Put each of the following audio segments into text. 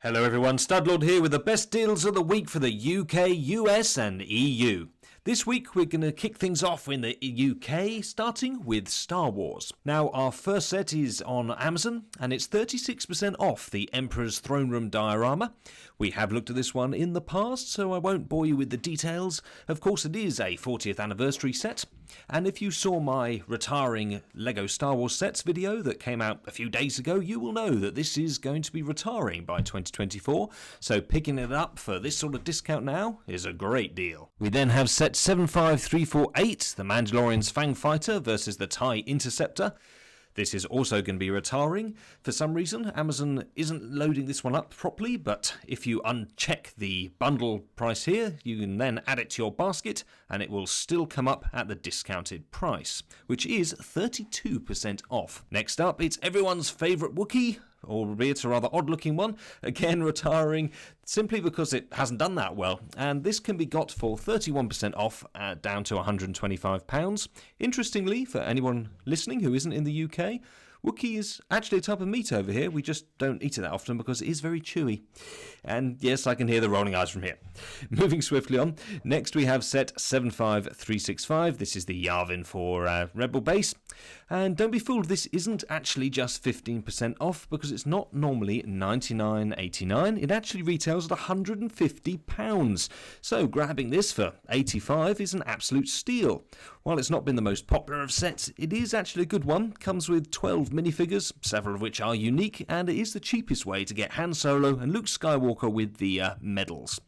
Hello everyone, Studlord here with the best deals of the week for the UK, US and EU. This week we're going to kick things off in the UK, starting with Star Wars. Now our first set is on Amazon and it's 36% off the Emperor's Throne Room diorama. We have looked at this one in the past, so I won't bore you with the details. Of course it is a 40th anniversary set, and if you saw my retiring LEGO Star Wars sets video that came out a few days ago, you will know that this is going to be retiring by 2024, so picking it up for this sort of discount now is a great deal. We then have set 75348, the Mandalorian's Fang Fighter versus the TIE Interceptor. This is also going to be retiring. For some reason, Amazon isn't loading this one up properly, but if you uncheck the bundle price here, you can then add it to your basket, and it will still come up at the discounted price, which is 32% off. Next up, it's everyone's favourite Wookiee, albeit a rather odd-looking one, again retiring simply because it hasn't done that well, and this can be got for 31% off down to £125. Interestingly, for anyone listening who isn't in the UK, Wookiee is actually a type of meat over here. We just don't eat it that often because it is very chewy. And yes, I can hear the rolling eyes from here. Moving swiftly on, next we have set 75365. This is the Yavin for Rebel Base. And don't be fooled, this isn't actually just 15% off because it's not normally $99.89. It actually retails at £150. So grabbing this for $85 is an absolute steal. While it's not been the most popular of sets, it is actually a good one. Comes with 12 minifigures, several of which are unique, and it is the cheapest way to get Han Solo and Luke Skywalker with the medals.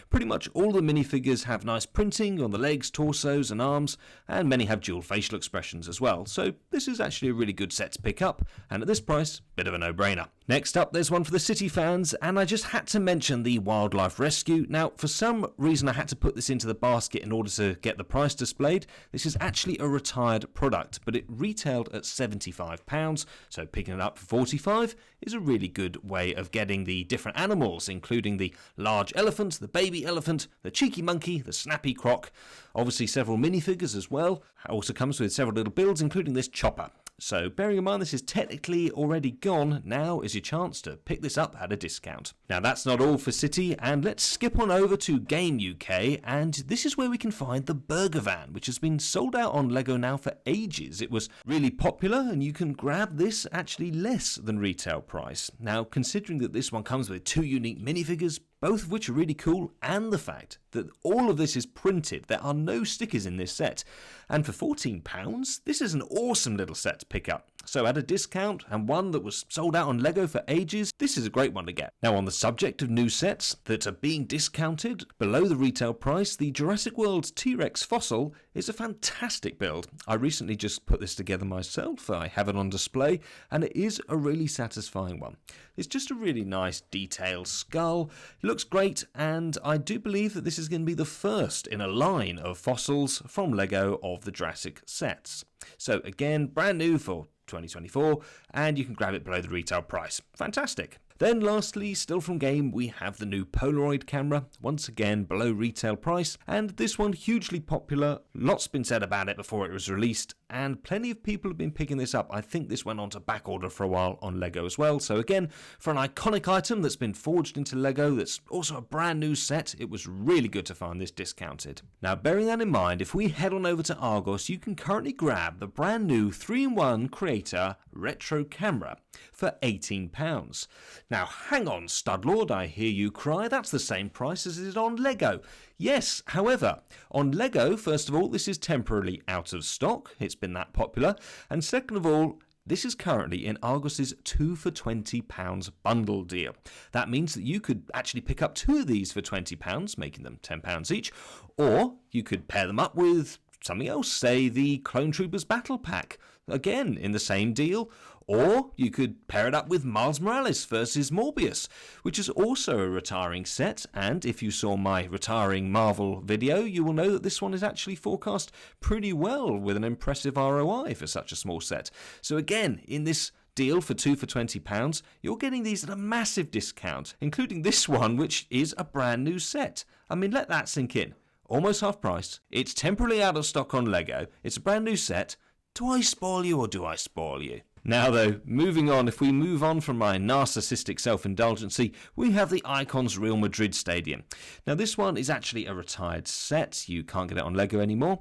Pretty much all the minifigures have nice printing on the legs, torsos and arms, and many have dual facial expressions as well, so this is actually a really good set to pick up, and at this price, bit of a no-brainer. Next up, there's one for the city fans, and I just had to mention the Wildlife Rescue. Now, for some reason I had to put this into the basket in order to get the price displayed. This is actually a retired product, but it retailed at £75, so picking it up for $45 is a really good way of getting the different animals, including the large elephant, the baby elephant, the cheeky monkey, the snappy croc, obviously several minifigures as well. It also comes with several little builds, including this chopper. So bearing in mind this is technically already gone, now is your chance to pick this up at a discount. Now that's not all for City, and let's skip on over to Game UK, and this is where we can find the Burger Van, which has been sold out on LEGO now for ages. It was really popular, and you can grab this actually less than retail price. Now considering that this one comes with two unique minifigures, both of which are really cool, and the fact that all of this is printed, there are no stickers in this set, and for £14, this is an awesome little set to pick up. So at a discount, and one that was sold out on LEGO for ages, this is a great one to get. Now on the subject of new sets that are being discounted below the retail price, the Jurassic World T-Rex fossil is a fantastic build. I recently just put this together myself, I have it on display, and it is a really satisfying one. It's just a really nice detailed skull, it looks great, and I do believe that this is going to be the first in a line of fossils from LEGO of the Jurassic sets. So again, brand new for 2024, and you can grab it below the retail price. Fantastic. Then lastly, still from Game, we have the new Polaroid camera, once again below retail price, and this one hugely popular. Lots been said about it before it was released, and plenty of people have been picking this up. I think this went on to back order for a while on LEGO as well, so again, for an iconic item that's been forged into LEGO that's also a brand new set, it was really good to find this discounted. Now bearing that in mind, if we head on over to Argos, you can currently grab the brand new 3-in-1 Creator Retro Camera for £18. Now hang on Studlord, I hear you cry, that's the same price as it is on LEGO. Yes, however, on LEGO, first of all, this is temporarily out of stock, it's been that popular, and second of all, this is currently in Argos's 2 for £20 bundle deal. That means that you could actually pick up two of these for £20, making them £10 each, or you could pair them up with something else, say the Clone Troopers Battle Pack, again in the same deal, or you could pair it up with Miles Morales versus Morbius, which is also a retiring set, and if you saw my retiring Marvel video, you will know that this one is actually forecast pretty well with an impressive ROI for such a small set. So again, in this deal for 2 for £20, you're getting these at a massive discount, including this one, which is a brand new set. I mean, let that sink in. Almost half price, it's temporarily out of stock on LEGO, it's a brand new set. Do I spoil you or do I spoil you? Now though, moving on, if we move on from my narcissistic self-indulgency, we have the Icons Real Madrid Stadium. Now this one is actually a retired set, you can't get it on Lego anymore.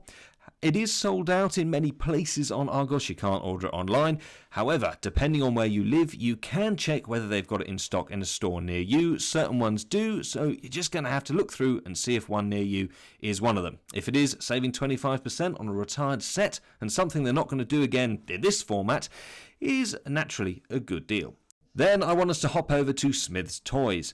It is sold out in many places on Argos, you can't order it online. However, depending on where you live, you can check whether they've got it in stock in a store near you. Certain ones do, so you're just going to have to look through and see if one near you is one of them. If it is, saving 25% on a retired set and something they're not going to do again in this format is naturally a good deal. Then I want us to hop over to Smith's Toys.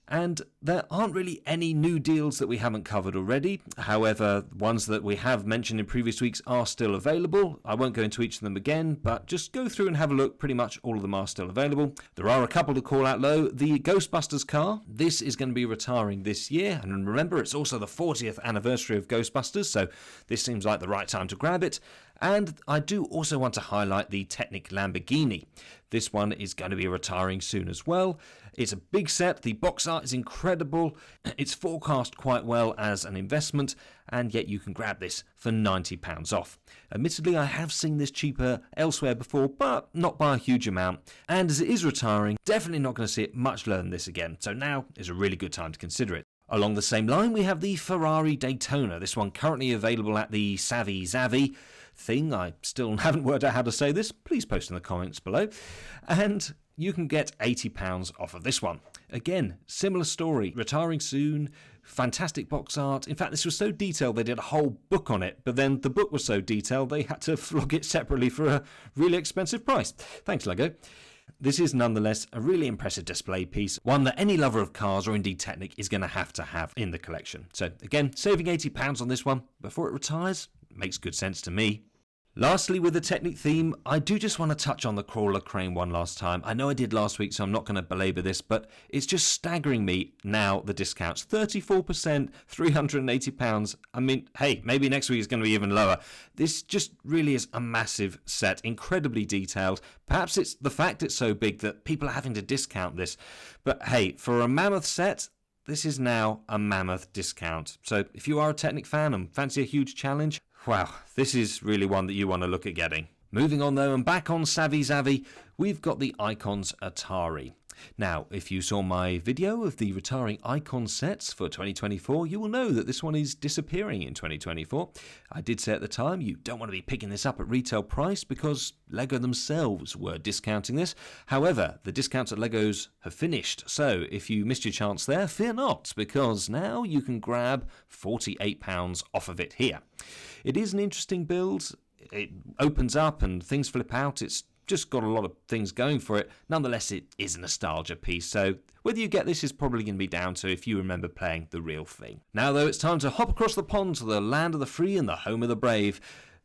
And there aren't really any new deals that we haven't covered already. However, ones that we have mentioned in previous weeks are still available. I won't go into each of them again, but just go through and have a look. Pretty much all of them are still available. There are a couple to call out though. The Ghostbusters car, this is going to be retiring this year. And remember, it's also the 40th anniversary of Ghostbusters, so this seems like the right time to grab it. And I do also want to highlight the Technic Lamborghini. This one is going to be retiring soon as well. It's a big set, the box art is incredible, it's forecast quite well as an investment, and yet you can grab this for £90 off. Admittedly, I have seen this cheaper elsewhere before, but not by a huge amount, and as it is retiring, definitely not going to see it much lower than this again, so now is a really good time to consider it. Along the same line, we have the Ferrari Daytona, this one currently available at the Savvy Zavvy thing. I still haven't worked out how to say this. Please post in the comments below. And you can get £80 off of this one. Again, similar story, retiring soon, fantastic box art. In fact, this was so detailed they did a whole book on it, but then the book was so detailed they had to flog it separately for a really expensive price. Thanks, Lego. This is nonetheless a really impressive display piece, one that any lover of cars or indeed Technic is going to have in the collection. So again, saving £80 on this one before it retires makes good sense to me. Lastly, with the Technic theme, I do just want to touch on the Crawler Crane one last time. I know I did last week, so I'm not going to belabor this, but it's just staggering me now, the discounts. 34%, £380. I mean, hey, maybe next week is going to be even lower. This just really is a massive set, incredibly detailed. Perhaps it's the fact it's so big that people are having to discount this. But hey, for a mammoth set, this is now a mammoth discount. So if you are a Technic fan and fancy a huge challenge, wow, this is really one that you want to look at getting. Moving on though, and back on Savvy Zavvy, we've got the Icons Atari. Now, if you saw my video of the retiring Icon sets for 2024, you will know that this one is disappearing in 2024. I did say at the time, you don't want to be picking this up at retail price because Lego themselves were discounting this. However, the discounts at Legos have finished, so if you missed your chance there, fear not, because now you can grab £48 off of it here. It is an interesting build. It opens up and things flip out. It's just got a lot of things going for it. Nonetheless, it is a nostalgia piece, so whether you get this is probably going to be down to if you remember playing the real thing. Now though, it's time to hop across the pond to the land of the free and the home of the brave.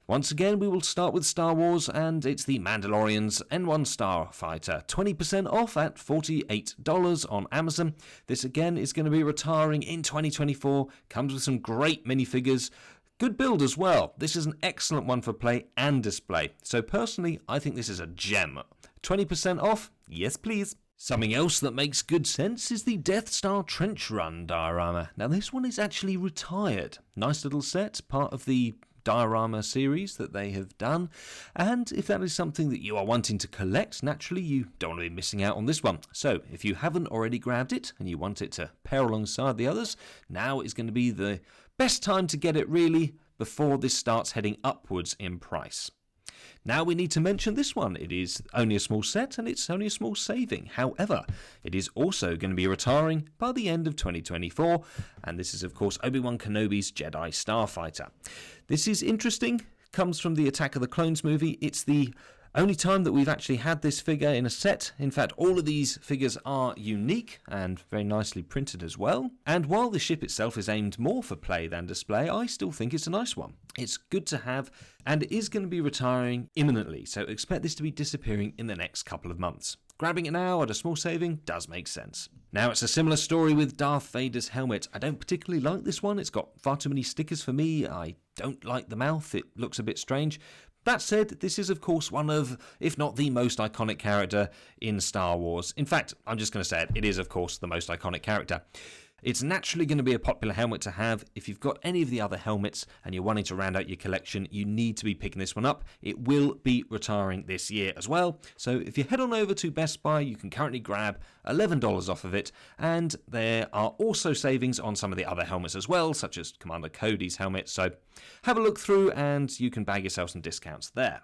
Once again, we will start with Star Wars, and it's the Mandalorian's N1 Starfighter. 20% off at $48 on Amazon. This again is going to be retiring in 2024. Comes with some great minifigures. Good build as well. This is an excellent one for play and display. So personally, I think this is a gem. 20% off? Yes, please. Something else that makes good sense is the Death Star Trench Run diorama. Now this one is actually retired. Nice little set, part of the diorama series that they have done, and if that is something that you are wanting to collect, naturally you don't want to be missing out on this one. So if you haven't already grabbed it and you want it to pair alongside the others, now is going to be the best time to get it really before this starts heading upwards in price. Now we need to mention this one. It is only a small set and it's only a small saving. However, it is also going to be retiring by the end of 2024, and this is of course Obi-Wan Kenobi's Jedi Starfighter. This is interesting, comes from the Attack of the Clones movie. It's the only time that we've actually had this figure in a set. In fact, all of these figures are unique and very nicely printed as well. And while the ship itself is aimed more for play than display, I still think it's a nice one. It's good to have, and it is going to be retiring imminently, so expect this to be disappearing in the next couple of months. Grabbing it now at a small saving does make sense. Now it's a similar story with Darth Vader's helmet. I don't particularly like this one. It's got far too many stickers for me. I don't like the mouth. It looks a bit strange. That said, this is of course one of, if not the most iconic character in Star Wars. In fact, I'm just going to say it is of course the most iconic character. It's naturally going to be a popular helmet to have. If you've got any of the other helmets and you're wanting to round out your collection, you need to be picking this one up. It will be retiring this year as well. So if you head on over to Best Buy, you can currently grab $11 off of it. And there are also savings on some of the other helmets as well, such as Commander Cody's helmet. So have a look through and you can bag yourself some discounts there.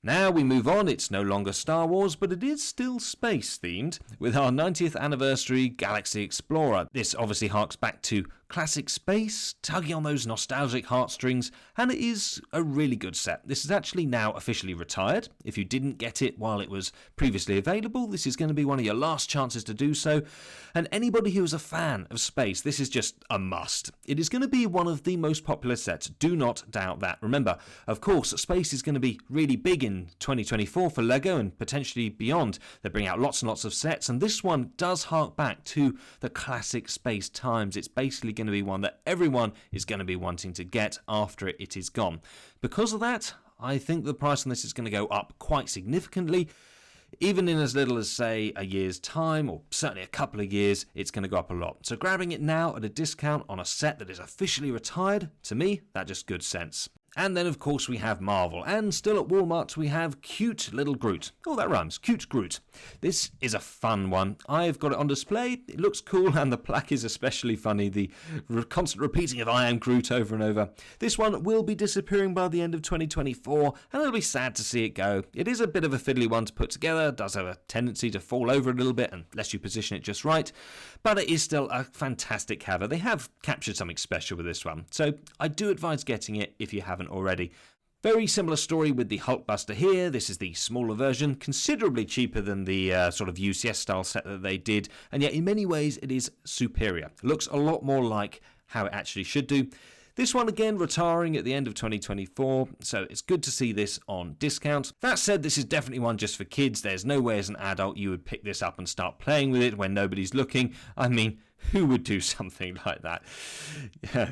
Now we move on. It's no longer Star Wars, but it is still space themed with our 90th anniversary Galaxy Explorer. This obviously harks back to classic space, tugging on those nostalgic heartstrings, and it is a really good set. This is actually now officially retired. If you didn't get it while it was previously available, this is going to be one of your last chances to do so. And anybody who is a fan of space, this is just a must. It is going to be one of the most popular sets. Do not doubt that. Remember, of course, space is going to be really big in 2024 for LEGO and potentially beyond. They bring out lots and lots of sets, and this one does hark back to the classic space times. It's basically going to be one that everyone is going to be wanting to get after it is gone. Because of that, I think the price on this is going to go up quite significantly. Even in as little as, say, a year's time, or certainly a couple of years, it's going to go up a lot. So grabbing it now at a discount on a set that is officially retired, to me, that's just good sense. And then, of course, we have Marvel. And still at Walmart, we have Cute Little Groot. Oh, that rhymes. Cute Groot. This is a fun one. I've got it on display. It looks cool, and the plaque is especially funny. The constant repeating of I am Groot over and over. This one will be disappearing by the end of 2024, and it'll be sad to see it go. It is a bit of a fiddly one to put together. It does have a tendency to fall over a little bit, unless you position it just right. But it is still a fantastic cover. They have captured something special with this one. So I do advise getting it if you haven't already. Very similar story with the Hulkbuster here. This is the smaller version, considerably cheaper than the sort of UCS style set that they did, and yet in many ways it is superior. It looks a lot more like how it actually should do. This one again retiring at the end of 2024, so it's good to see this on discount. That said, this is definitely one just for kids. There's no way as an adult you would pick this up and start playing with it when nobody's looking. I mean, who would do something like that?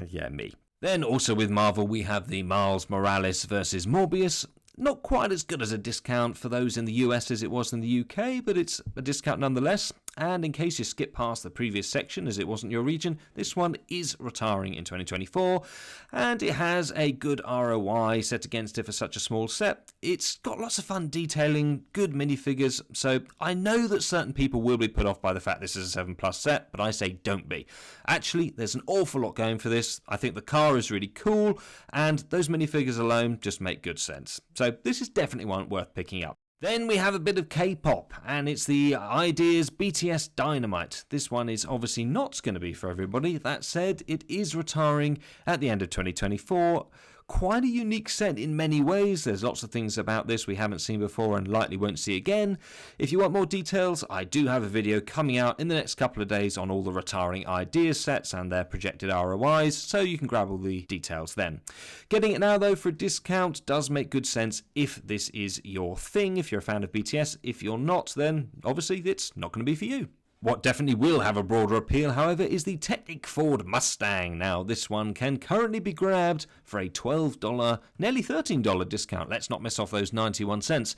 Yeah, me. Then also with Marvel, we have the Miles Morales versus Morbius. Not quite as good as a discount for those in the US as it was in the UK, but it's a discount nonetheless. And in case you skip past the previous section as it wasn't your region, this one is retiring in 2024, and it has a good ROI set against it for such a small set. It's got lots of fun detailing, good minifigures, so I know that certain people will be put off by the fact this is a 7+ set, but I say don't be. Actually, there's an awful lot going for this. I think the car is really cool, and those minifigures alone just make good sense. So this is definitely one worth picking up. Then we have a bit of K-pop, and it's the Ideas BTS Dynamite. This one is obviously not going to be for everybody. That said, it is retiring at the end of 2024. Quite a unique set in many ways. There's lots of things about this we haven't seen before and likely won't see again. If you want more details, I do have a video coming out in the next couple of days on all the retiring Ideas sets and their projected ROIs, so you can grab all the details then. Getting it now though for a discount does make good sense if this is your thing, if you're a fan of BTS. If you're not, then obviously it's not going to be for you. What definitely will have a broader appeal, however, is the Technic Ford Mustang. Now, this one can currently be grabbed for a $12, nearly $13 discount. Let's not miss off those 91 cents.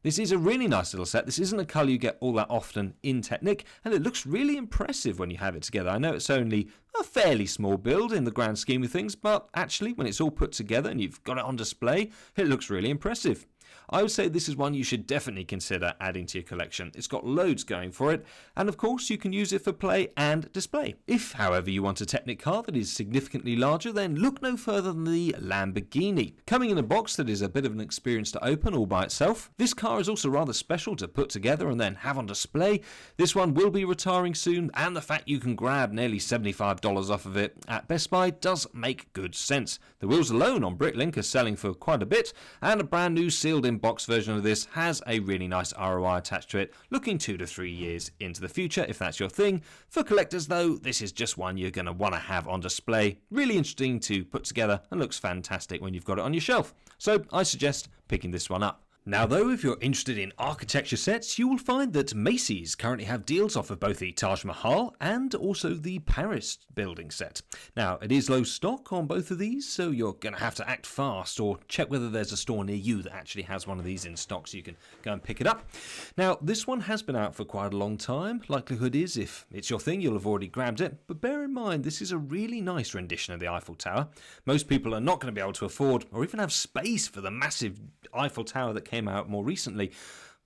This is a really nice little set. This isn't a colour you get all that often in Technic, and it looks really impressive when you have it together. I know it's only a fairly small build in the grand scheme of things, but actually, when it's all put together and you've got it on display, it looks really impressive. I would say this is one you should definitely consider adding to your collection. It's got loads going for it, and of course you can use it for play and display. If, however, you want a Technic car that is significantly larger, then look no further than the Lamborghini. Coming in a box that is a bit of an experience to open all by itself, this car is also rather special to put together and then have on display. This one will be retiring soon, and the fact you can grab nearly $75 off of it at Best Buy does make good sense. The wheels alone on Bricklink are selling for quite a bit, and a brand new sealed in box version of this has a really nice ROI attached to it, looking 2 to 3 years into the future if that's your thing. For collectors though, this is just one you're going to want to have on display. Really interesting to put together and looks fantastic when you've got it on your shelf. So I suggest picking this one up. Now though, if you're interested in architecture sets, you will find that Macy's currently have deals off of both the Taj Mahal and also the Paris building set. Now, it is low stock on both of these, so you're going to have to act fast or check whether there's a store near you that actually has one of these in stock so you can go and pick it up. Now, this one has been out for quite a long time. Likelihood is, if it's your thing, you'll have already grabbed it. But bear in mind, this is a really nice rendition of the Eiffel Tower. Most people are not going to be able to afford or even have space for the massive Eiffel Tower that came out more recently.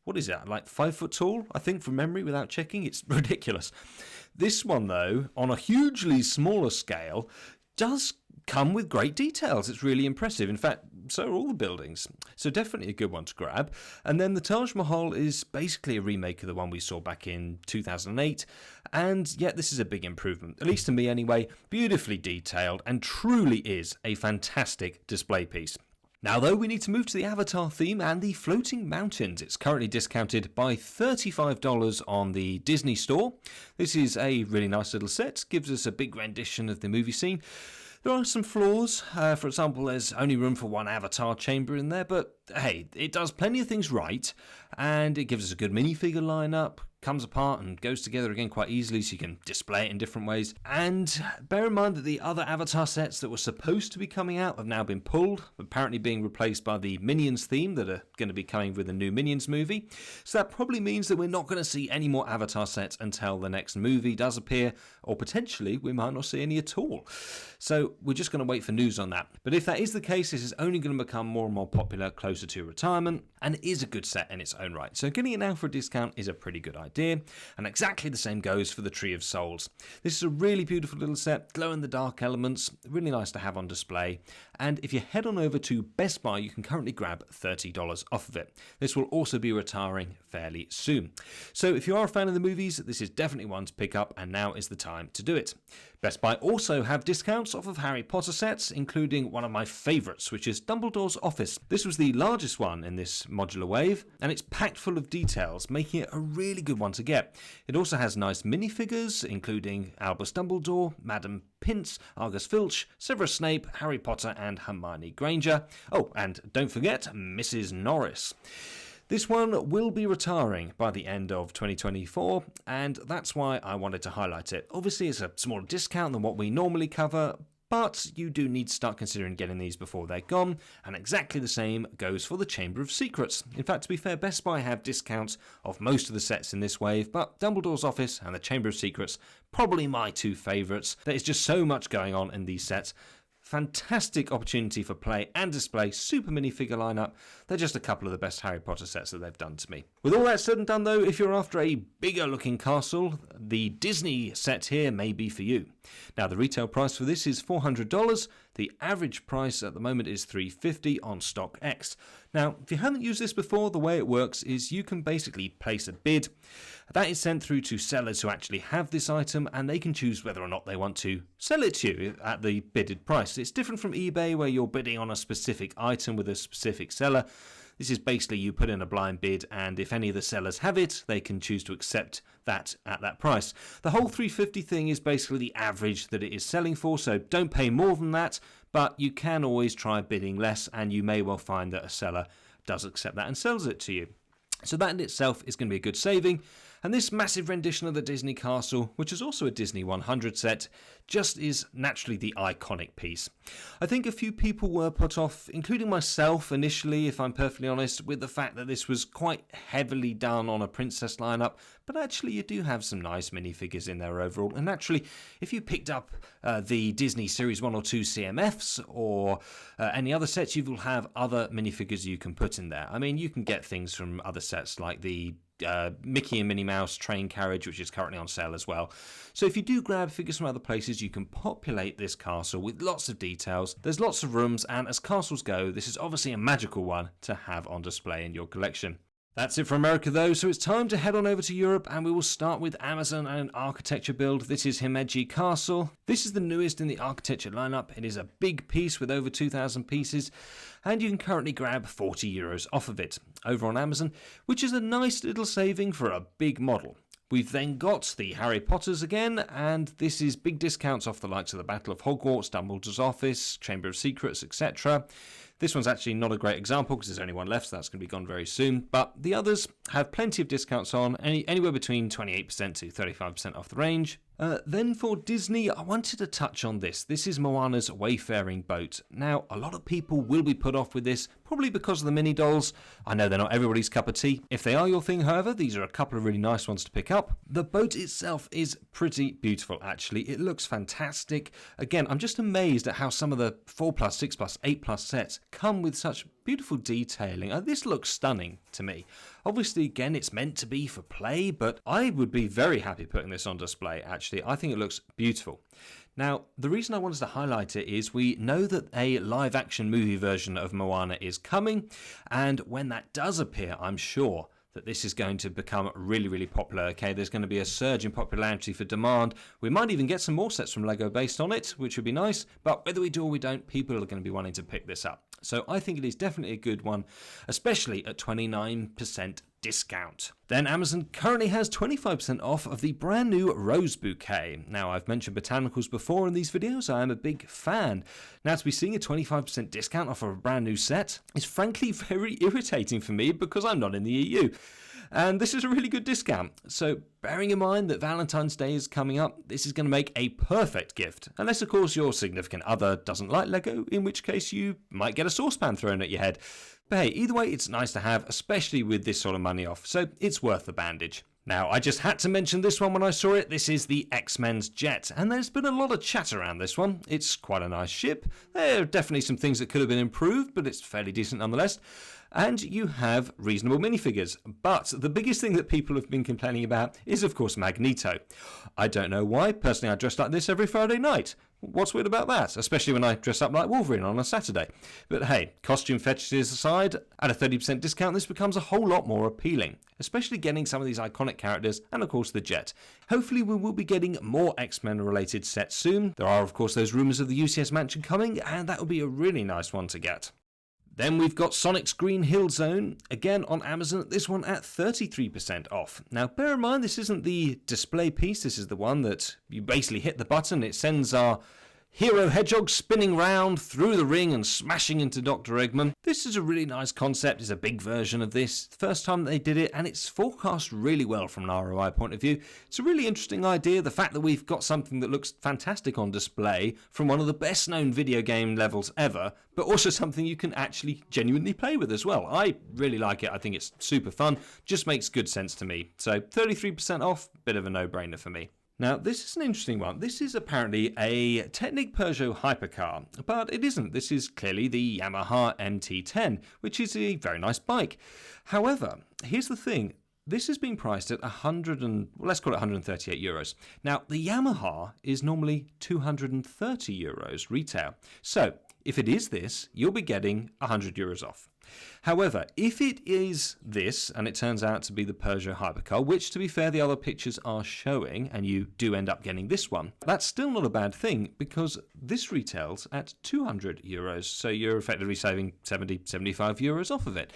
What is it, like 5 foot tall, I think, from memory without checking? It's ridiculous. This one, though, on a hugely smaller scale, does come with great details. It's really impressive. In fact, so are all the buildings. So definitely a good one to grab. And then the Taj Mahal is basically a remake of the one we saw back in 2008. And yet this is a big improvement, at least to me anyway. Beautifully detailed and truly is a fantastic display piece. Now though, we need to move to the Avatar theme and the floating mountains. It's currently discounted by $35 on the Disney store. This is a really nice little set, gives us a big rendition of the movie scene. There are some flaws. For example, there's only room for one Avatar chamber in there, but hey, it does plenty of things right, and it gives us a good minifigure lineup. Comes apart and goes together again quite easily, so you can display it in different ways. And bear in mind that the other Avatar sets that were supposed to be coming out have now been pulled, apparently being replaced by the Minions theme that are going to be coming with the new Minions movie. So that probably means that we're not going to see any more Avatar sets until the next movie does appear, or potentially we might not see any at all. So we're just going to wait for news on that. But if that is the case, this is only going to become more and more popular closer to retirement, and it is a good set in its own right. So getting it now for a discount is a pretty good idea, and exactly the same goes for the Tree of Souls. This is a really beautiful little set, glow-in-the-dark elements, really nice to have on display, and if you head on over to Best Buy, you can currently grab $30 off of it. This will also be retiring fairly soon. So if you are a fan of the movies, this is definitely one to pick up, and now is the time to do it. Best Buy also have discounts off of Harry Potter sets, including one of my favourites, which is Dumbledore's Office. This was the largest one in this modular wave, and it's packed full of details, making it a really good one to get. It also has nice minifigures, including Albus Dumbledore, Madam Pince, Argus Filch, Severus Snape, Harry Potter and Hermione Granger. Oh, and don't forget Mrs. Norris. This one will be retiring by the end of 2024, and that's why I wanted to highlight it. Obviously, it's a smaller discount than what we normally cover, but you do need to start considering getting these before they're gone, and exactly the same goes for the Chamber of Secrets. In fact, to be fair, Best Buy have discounts of most of the sets in this wave, but Dumbledore's Office and the Chamber of Secrets, probably my two favourites. There is just so much going on in these sets. Fantastic opportunity for play and display, super minifigure lineup. They're just a couple of the best Harry Potter sets that they've done to me. With all that said and done though, if you're after a bigger looking castle, the Disney set here may be for you. Now the retail price for this is $400. The average price at the moment is $350 on StockX. Now, if you haven't used this before, the way it works is you can basically place a bid. That is sent through to sellers who actually have this item, and they can choose whether or not they want to sell it to you at the bidded price. It's different from eBay, where you're bidding on a specific item with a specific seller. This is basically you put in a blind bid, and if any of the sellers have it, they can choose to accept that at that price. The whole $350 thing is basically the average that it is selling for, so don't pay more than that, but you can always try bidding less, and you may well find that a seller does accept that and sells it to you. So that in itself is going to be a good saving. And this massive rendition of the Disney castle, which is also a Disney 100 set, just is naturally the iconic piece. I think a few people were put off, including myself initially, if I'm perfectly honest, with the fact that this was quite heavily done on a princess lineup, but actually you do have some nice minifigures in there overall. And naturally, if you picked up the Disney Series 1 or 2 CMFs or any other sets, you will have other minifigures you can put in there. I mean, you can get things from other sets like the Mickey and Minnie Mouse train carriage, which is currently on sale as well. So if you do grab figures from other places, you can populate this castle with lots of details. There's lots of rooms, and as castles go, this is obviously a magical one to have on display in your collection. That's it for America though, so it's time to head on over to Europe, and we will start with Amazon and an architecture build. This is Himeji Castle. This is the newest in the architecture lineup. It is a big piece with over 2,000 pieces, and you can currently grab €40 off of it over on Amazon, which is a nice little saving for a big model. We've then got the Harry Potters again, and this is big discounts off the likes of the Battle of Hogwarts, Dumbledore's Office, Chamber of Secrets, etc. This one's actually not a great example because there's only one left, so that's going to be gone very soon. But the others have plenty of discounts on, anywhere between 28% to 35% off the range. Then for Disney, I wanted to touch on this. This is Moana's Wayfaring Boat. Now, a lot of people will be put off with this, probably because of the mini dolls. I know they're not everybody's cup of tea. If they are your thing, however, these are a couple of really nice ones to pick up. The boat itself is pretty beautiful, actually. It looks fantastic. Again, I'm just amazed at how some of the 4+, 6+, 8+ sets come with such beautiful detailing. This looks stunning to me. Obviously, again, it's meant to be for play, but I would be very happy putting this on display, actually. I think it looks beautiful. Now, the reason I wanted to highlight it is we know that a live-action movie version of Moana is coming, and when that does appear, I'm sure that this is going to become really, really popular. Okay, there's going to be a surge in popularity for demand. We might even get some more sets from Lego based on it, which would be nice, but whether we do or we don't, people are going to be wanting to pick this up. So I think it is definitely a good one, especially at 29% discount. Then Amazon currently has 25% off of the brand new Rose Bouquet. Now, I've mentioned botanicals before in these videos. I am a big fan. Now, to be seeing a 25% discount off of a brand new set is frankly very irritating for me because I'm not in the EU. And this is a really good discount. So bearing in mind that Valentine's Day is coming up, this is going to make a perfect gift. Unless, of course, your significant other doesn't like Lego, in which case you might get a saucepan thrown at your head. But hey, either way, it's nice to have, especially with this sort of money off. So it's worth the bandage. Now, I just had to mention this one when I saw it. This is the X-Men's Jet, and there's been a lot of chat around this one. It's quite a nice ship. There are definitely some things that could have been improved, but it's fairly decent nonetheless. And you have reasonable minifigures. But the biggest thing that people have been complaining about is, of course, Magneto. I don't know why. Personally, I dress like this every Friday night. What's weird about that? Especially when I dress up like Wolverine on a Saturday. But hey, costume fetishes aside, at a 30% discount, this becomes a whole lot more appealing. Especially getting some of these iconic characters and, of course, the Jet. Hopefully, we will be getting more X-Men related sets soon. There are, of course, those rumours of the UCS Mansion coming, and that would be a really nice one to get. Then we've got Sonic's Green Hill Zone, again on Amazon, this one at 33% off. Now bear in mind this isn't the display piece, this is the one that you basically hit the button, it sends our hero hedgehog spinning round through the ring and smashing into Dr. Eggman. This is a really nice concept, it's a big version of this, first time they did it, and it's forecast really well from an ROI point of view. It's a really interesting idea, the fact that we've got something that looks fantastic on display from one of the best known video game levels ever, but also something you can actually genuinely play with as well. I really like it, I think it's super fun, just makes good sense to me. So 33% off, bit of a no-brainer for me. Now, this is an interesting one. This is apparently a Technic Peugeot hypercar, but it isn't. This is clearly the Yamaha MT-10, which is a very nice bike. However, here's the thing. This has been priced at let's call it 138 euros. Now, the Yamaha is normally 230 euros retail. So, if it is this, you'll be getting 100 euros off. However, if it is this, and it turns out to be the Peugeot hypercar, which to be fair the other pictures are showing, and you do end up getting this one, that's still not a bad thing because this retails at 200 euros, so you're effectively saving 70, 75 euros off of it.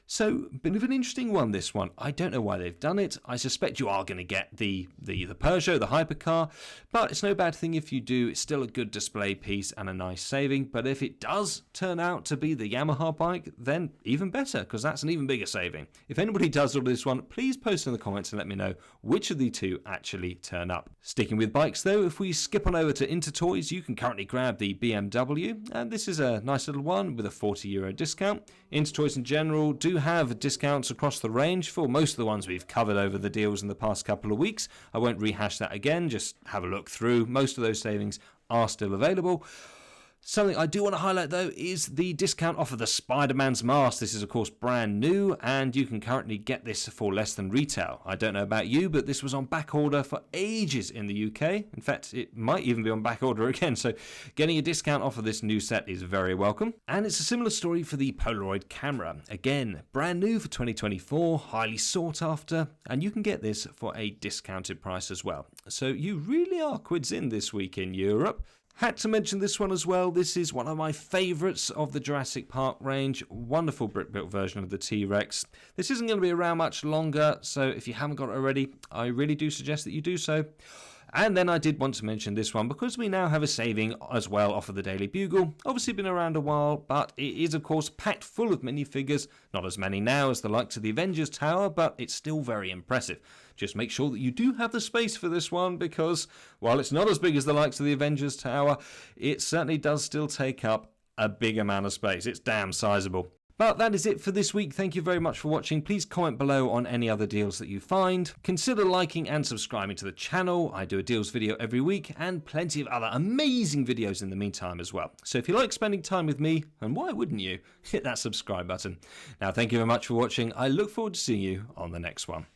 So, bit of an interesting one, this one. I don't know why they've done it. I suspect you are going to get the Peugeot, the hypercar, but it's no bad thing if you do. It's still a good display piece and a nice saving, but if it does turn out to be the Yamaha bike, then even better, because that's an even bigger saving. If anybody does order this one, please post in the comments and let me know which of the two actually turn up. Sticking with bikes though, if we skip on over to Intertoys, you can currently grab the BMW, and this is a nice little one with a 40 euro discount. Intertoys in general do have discounts across the range for most of the ones we've covered over the deals in the past couple of weeks. I won't rehash that again, just have a look through. Most of those savings are still available. Something I do want to highlight though is the discount off of the Spider-Man's mask. This is of course brand new and you can currently get this for less than retail. I don't know about you, but this was on back order for ages in the UK. In fact, it might even be on back order again, so getting a discount off of this new set is very welcome. And it's a similar story for the Polaroid camera. Again, brand new for 2024, highly sought after, and you can get this for a discounted price as well. So you really are quids in this week in Europe. Had to mention this one as well. This is one of my favourites of the Jurassic Park range. Wonderful brick-built version of the T-Rex. This isn't going to be around much longer, so if you haven't got it already, I really do suggest that you do so. And then I did want to mention this one because we now have a saving as well off of the Daily Bugle. Obviously been around a while, but it is of course packed full of minifigures. Not as many now as the likes of the Avengers Tower, but it's still very impressive. Just make sure that you do have the space for this one, because while it's not as big as the likes of the Avengers Tower, it certainly does still take up a big amount of space. It's damn sizable. But that is it for this week. Thank you very much for watching. Please comment below on any other deals that you find. Consider liking and subscribing to the channel. I do a deals video every week and plenty of other amazing videos in the meantime as well. So if you like spending time with me, and why wouldn't you, hit that subscribe button. Now thank you very much for watching. I look forward to seeing you on the next one.